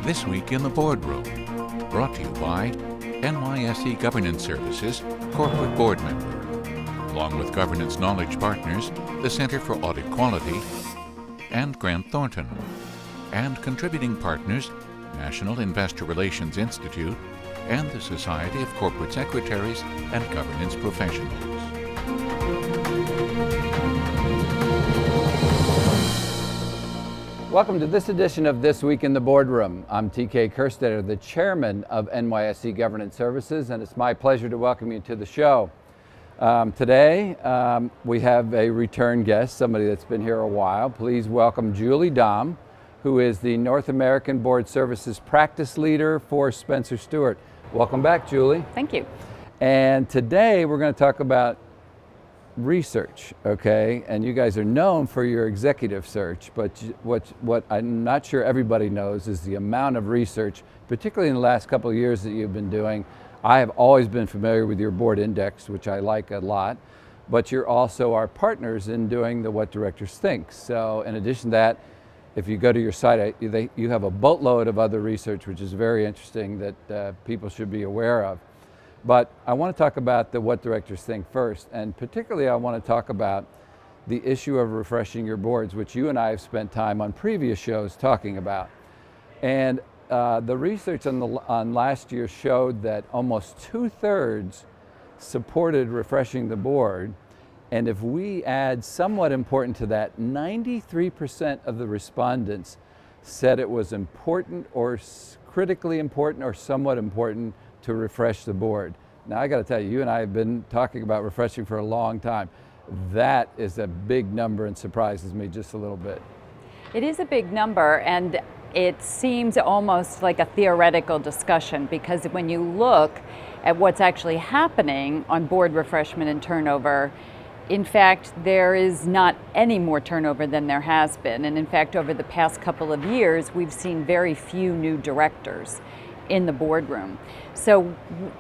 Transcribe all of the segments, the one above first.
This week in the Boardroom, brought to you by NYSE Governance Services, Corporate Board Member, along with Governance Knowledge Partners, the Center for Audit Quality, and Grant Thornton, and contributing partners, National Investor Relations Institute, and the Society of Corporate Secretaries and Governance Professionals. Welcome to this edition of This Week in the Boardroom. I'm TK Kerstetter, the chairman of NYSE Governance Services, and it's my pleasure to welcome you to the show. Today, we have a return guest, somebody that's been here a while. Please welcome Julie Daum, who is the North American Board Services Practice Leader for Spencer Stuart. Welcome back, Julie. Thank you. And today we're going to talk about research, okay? And you guys are known for your executive search, but what I'm not sure everybody knows is the amount of research, particularly in the last couple of years that you've been doing. I have always been familiar with your board index, which I like a lot, but you're also our partners in doing the What Directors Think. So in addition to that, if you go to your site, you have a boatload of other research, which is very interesting that people should be aware of. But I want to talk about the What Directors Think first, and particularly I want to talk about the issue of refreshing your boards, which you and I have spent time on previous shows talking about. And the research on last year showed that almost 2/3 supported refreshing the board. And if we add somewhat important to that, 93% of the respondents said it was important or critically important or somewhat important to refresh the board. Now I got to tell you, you and I have been talking about refreshing for a long time. That is a big number and surprises me just a little bit. It is a big number, and it seems almost like a theoretical discussion, because when you look at what's actually happening on board refreshment and turnover, in fact, there is not any more turnover than there has been. And in fact, over the past couple of years, we've seen very few new directors in the boardroom. So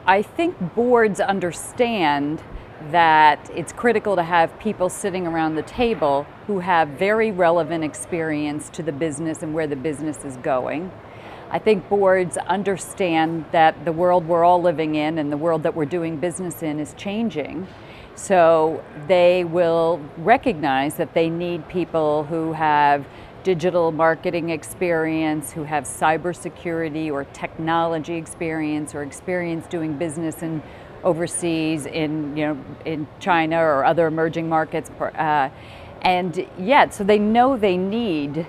I think boards understand that it's critical to have people sitting around the table who have very relevant experience to the business and where the business is going. I think boards understand that the world we're all living in and the world that we're doing business in is changing. So they will recognize that they need people who have digital marketing experience, who have cybersecurity or technology experience, or experience doing business in overseas in China or other emerging markets, and yet so they know they need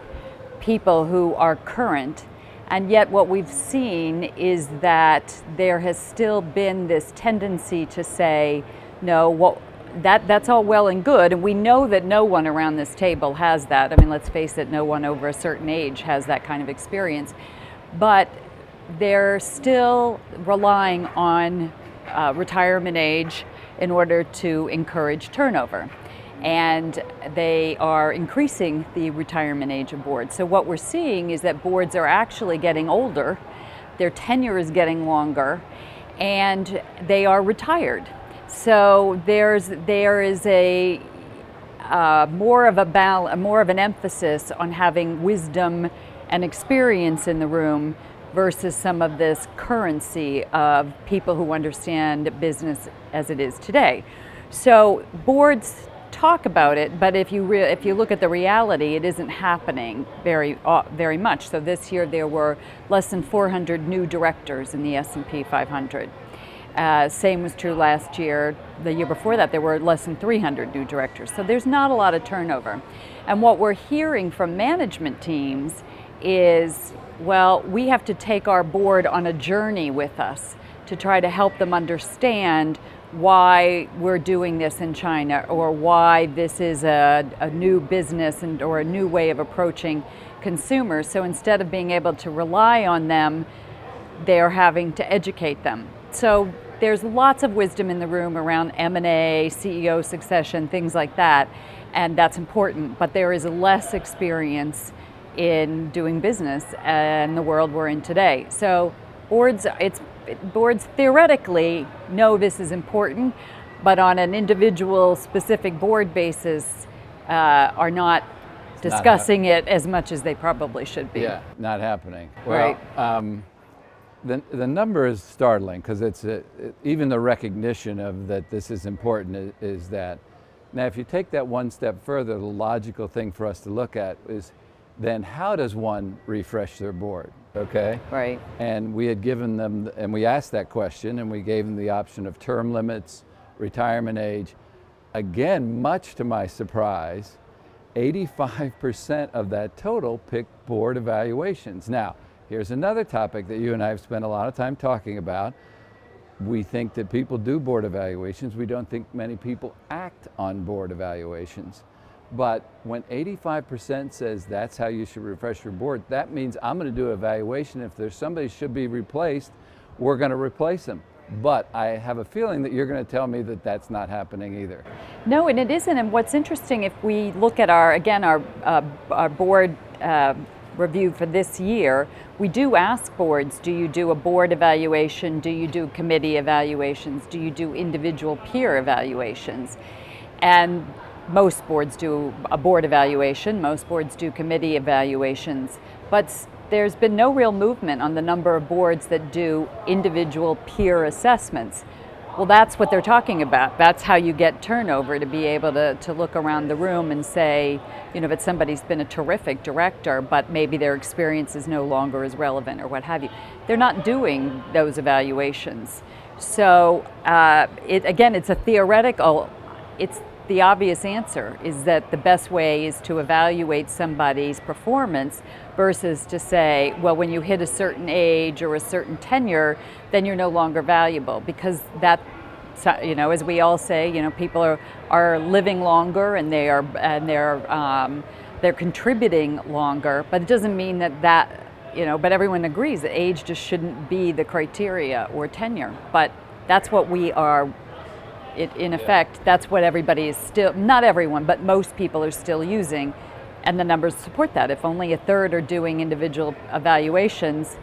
people who are current. And yet what we've seen is that there has still been this tendency to say, no, that's all well and good, and we know that no one around this table has that. I mean, let's face it, no one over a certain age has that kind of experience. But they're still relying on retirement age in order to encourage turnover. And they are increasing the retirement age of boards. So what we're seeing is that boards are actually getting older, their tenure is getting longer, and they are retired. So there is a more of an emphasis on having wisdom and experience in the room versus some of this currency of people who understand business as it is today. So boards talk about it, but if you look at the reality, it isn't happening very much. So this year there were less than 400 new directors in the S&P 500. Same was true last year. The year before that, there were less than 300 new directors. So there's not a lot of turnover. And what we're hearing from management teams is, well, we have to take our board on a journey with us to try to help them understand why we're doing this in China, or why this is a new business or a new way of approaching consumers. So instead of being able to rely on them, they're having to educate them. So there's lots of wisdom in the room around M&A, CEO succession, things like that, and that's important, but there is less experience in doing business in the world we're in today. So boards theoretically know this is important, but on an individual specific board basis are not discussing it as much as they probably should be. Yeah, not happening. Well, the number is startling because even the recognition of that this is important is that. Now, if you take that one step further, the logical thing for us to look at is then how does one refresh their board, okay? Right. And we had given them, and we asked that question, and we gave them the option of term limits, retirement age. Again, much to my surprise, 85% of that total picked board evaluations. Now, here's another topic that you and I have spent a lot of time talking about. We think that people do board evaluations. We don't think many people act on board evaluations. But when 85% says that's how you should refresh your board, that means I'm going to do an evaluation. If there's somebody should be replaced, we're going to replace them. But I have a feeling that you're going to tell me that that's not happening either. No, and it isn't. And what's interesting, if we look at our board review for this year, we do ask boards, do you do a board evaluation? Do you do committee evaluations? Do you do individual peer evaluations? And most boards do a board evaluation, most boards do committee evaluations, but there's been no real movement on the number of boards that do individual peer assessments. Well, that's what they're talking about. That's how you get turnover, to be able to look around the room and say, you know, if somebody's been a terrific director, but maybe their experience is no longer as relevant or what have you. They're not doing those evaluations. So again, it's a theoretical, it's the obvious answer is that the best way is to evaluate somebody's performance versus to say, well, when you hit a certain age or a certain tenure, then you're no longer valuable, because that, you know, as we all say, you know, people are living longer and they're contributing longer, but it doesn't mean that you know, but everyone agrees that age just shouldn't be the criteria or tenure, but that's what we are. In effect, that's what everybody is still, not everyone, but most people are still using, and the numbers support that. If only a third are doing individual evaluations,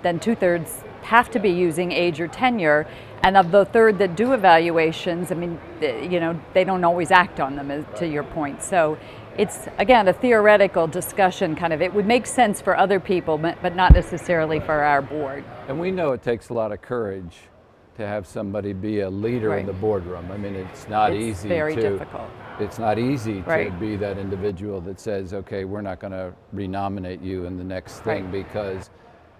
then 2/3 have to be using age or tenure, and of the third that do evaluations, I mean, you know, they don't always act on them, to your point. So it's, again, a theoretical discussion, kind of. It would make sense for other people, but not necessarily for our board. And we know it takes a lot of courage to have somebody be a leader in the boardroom. I mean, it's not easy. It's very difficult. It's not easy to be that individual that says, okay, we're not going to renominate you in the next thing because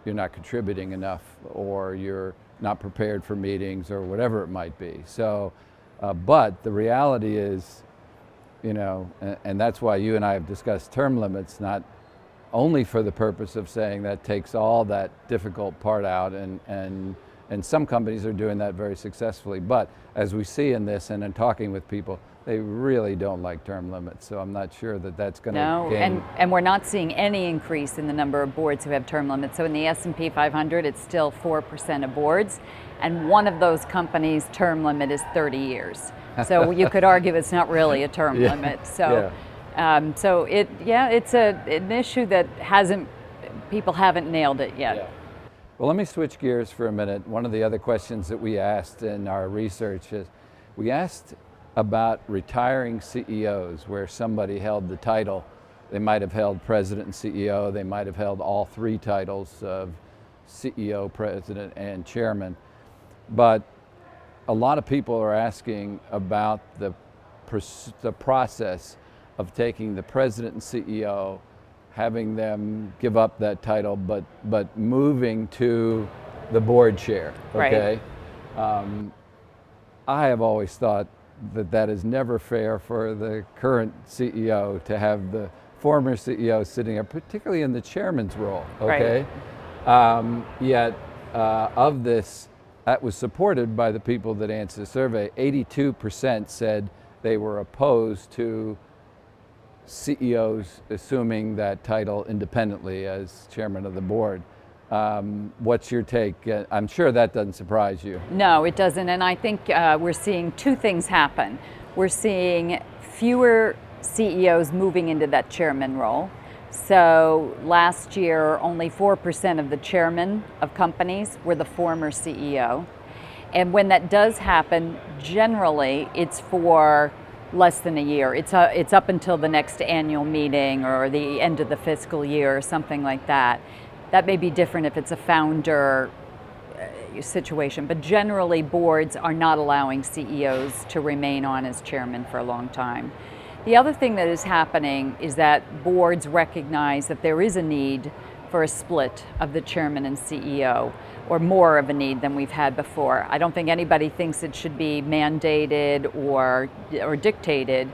you're not contributing enough, or you're not prepared for meetings, or whatever it might be. So, but the reality is, you know, and that's why you and I have discussed term limits, not only for the purpose of saying that takes all that difficult part out, and some companies are doing that very successfully. But as we see in this and in talking with people, they really don't like term limits. So I'm not sure that that's going to gain. And we're not seeing any increase in the number of boards who have term limits. So in the S&P 500, it's still 4% of boards. And one of those companies' term limit is 30 years. So you could argue it's not really a term limit. So, so it's an issue that people haven't nailed it yet. Yeah. Well, let me switch gears for a minute. One of the other questions that we asked in our research is, we asked about retiring CEOs, where somebody held the title. They might have held president and CEO, they might have held all three titles of CEO, president, and chairman. But a lot of people are asking about the process of taking the president and CEO, having them give up that title, but moving to the board chair, okay? I have always thought that is never fair for the current CEO to have the former CEO sitting there, particularly in the chairman's role, okay? Yet of this, that was supported by the people that answered the survey. 82% said they were opposed to CEOs assuming that title independently as chairman of the board. What's your take? I'm sure that doesn't surprise you. No, it doesn't, and I think we're seeing two things happen. We're seeing fewer CEOs moving into that chairman role. So last year, only 4% of the chairmen of companies were the former CEO. And when that does happen, generally it's for less than a year. It's up until the next annual meeting or the end of the fiscal year or something like that. That may be different if it's a founder situation, but generally boards are not allowing CEOs to remain on as chairman for a long time. The other thing that is happening is that boards recognize that there is a need for a split of the chairman and CEO, or more of a need than we've had before. I don't think anybody thinks it should be mandated or dictated,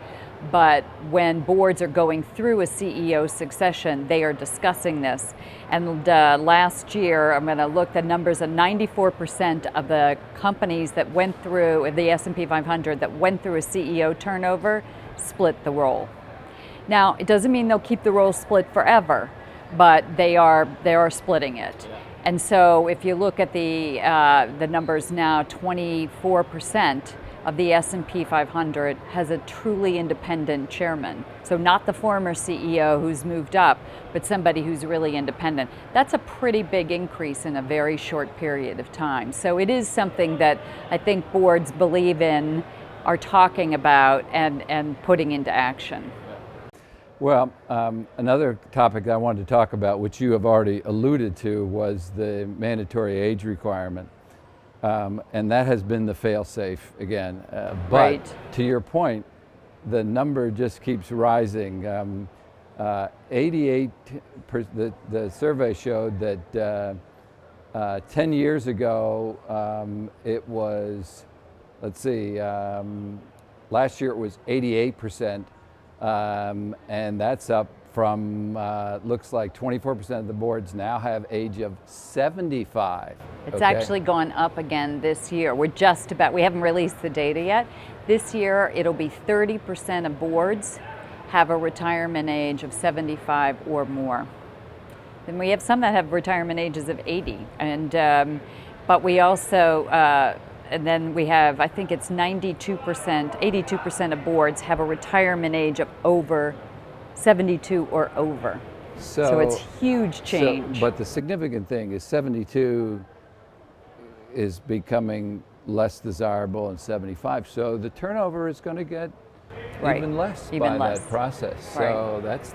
but when boards are going through a CEO succession, they are discussing this. And last year, I'm going to look at numbers, of 94% of the companies that went through, the S&P 500 that went through a CEO turnover, split the role. Now, it doesn't mean they'll keep the role split forever, but they are splitting it. Yeah. And so if you look at the numbers now, 24% of the S&P 500 has a truly independent chairman. So not the former CEO who's moved up, but somebody who's really independent. That's a pretty big increase in a very short period of time. So it is something that I think boards believe in, are talking about, and putting into action. Well, another topic that I wanted to talk about, which you have already alluded to, was the mandatory age requirement. And that has been the fail-safe again. But right. To your point, the number just keeps rising. 88, the survey showed that 10 years ago it was, let's see, last year it was 88%, and that's up from, looks like 24% of the boards now have age of 75. It's actually gone up again this year. We haven't released the data yet. This year, it'll be 30% of boards have a retirement age of 75 or more. Then we have some that have retirement ages of 80. But we also, and then we have, I think it's 82% of boards have a retirement age of over 72 or over. So it's huge change. But the significant thing is 72 is becoming less desirable than 75. So the turnover is going to get even less by that process. So that's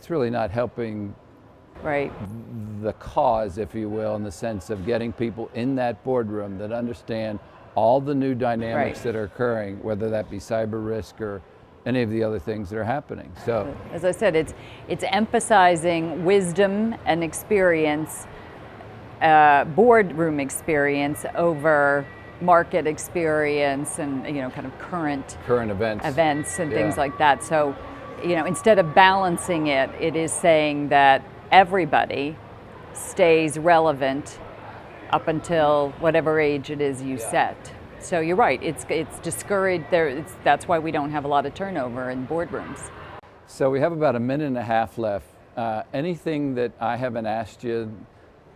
really not helping the cause, if you will, in the sense of getting people in that boardroom that understand all the new dynamics that are occurring, whether that be cyber risk or any of the other things that are happening. So, as I said, it's emphasizing wisdom and experience, boardroom experience over market experience and kind of current events and things like that. So, instead of balancing it, it is saying that everybody stays relevant up until whatever age it is you set. So you're right, it's discouraged there. That's why we don't have a lot of turnover in boardrooms. So we have about a minute and a half left. Anything that I haven't asked you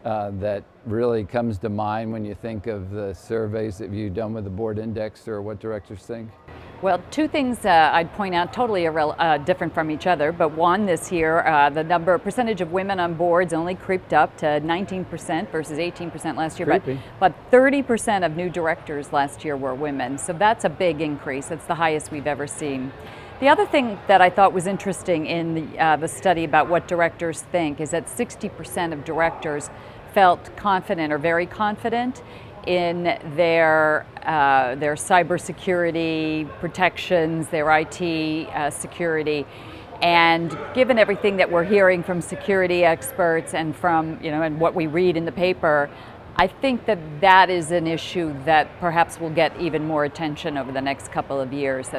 that really comes to mind when you think of the surveys that you've done with the board index, or what directors think? Well, two things I'd point out, totally different from each other, but one, this year, the percentage of women on boards only creeped up to 19% versus 18% last year. But 30% of new directors last year were women, so that's a big increase. It's the highest we've ever seen. The other thing that I thought was interesting in the study about what directors think is that 60% of directors felt confident or very confident in their cybersecurity protections, their IT security. And given everything that we're hearing from security experts and from, and what we read in the paper, I think that is an issue that perhaps will get even more attention over the next couple of years,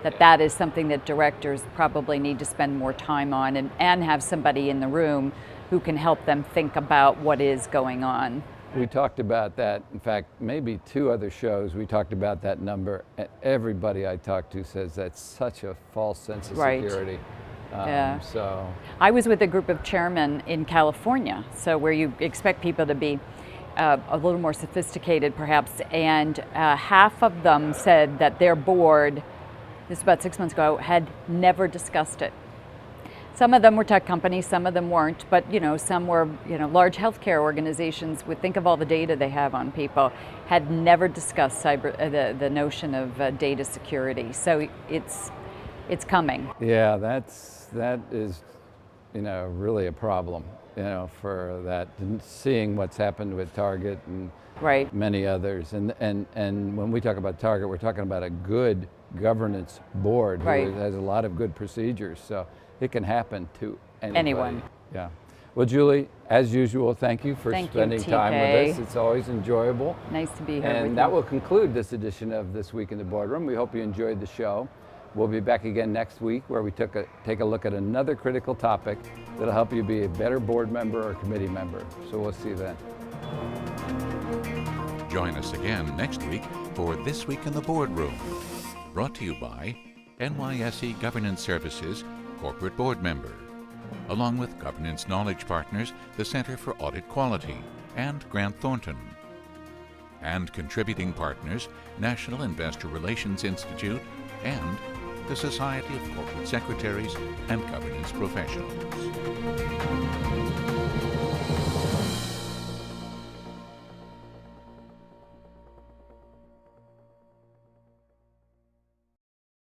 that is something that directors probably need to spend more time on and have somebody in the room who can help them think about what is going on. We talked about that. In fact, maybe 2 other shows, we talked about that number. Everybody I talked to says that's such a false sense of security. So I was with a group of chairmen in California, so where you expect people to be a little more sophisticated perhaps, and half of them said that their board, this was about 6 months ago, had never discussed it. Some of them were tech companies, some of them weren't, but some were large healthcare organizations. Would think of all the data they have on people, had never discussed the notion of data security. So it's coming. Yeah, that is really a problem. For that, and seeing what's happened with Target and Right. many others, and when we talk about Target, we're talking about a good governance board Right. who has a lot of good procedures. So it can happen to anybody. Anyone. Yeah. Well, Julie, as usual, thank you for Thank you, spending time TK. with us. It's always enjoyable. Nice to be here with And you. that will conclude this edition of This Week in the Boardroom. We hope you enjoyed the show. We'll be back again next week where we take a look at another critical topic that'll help you be a better board member or committee member. So we'll see you then. Join us again next week for This Week in the Boardroom, brought to you by NYSE Governance Services Corporate Board Member, along with Governance Knowledge Partners, the Center for Audit Quality, and Grant Thornton. And contributing partners, National Investor Relations Institute and the Society of Corporate Secretaries and Governance Professionals.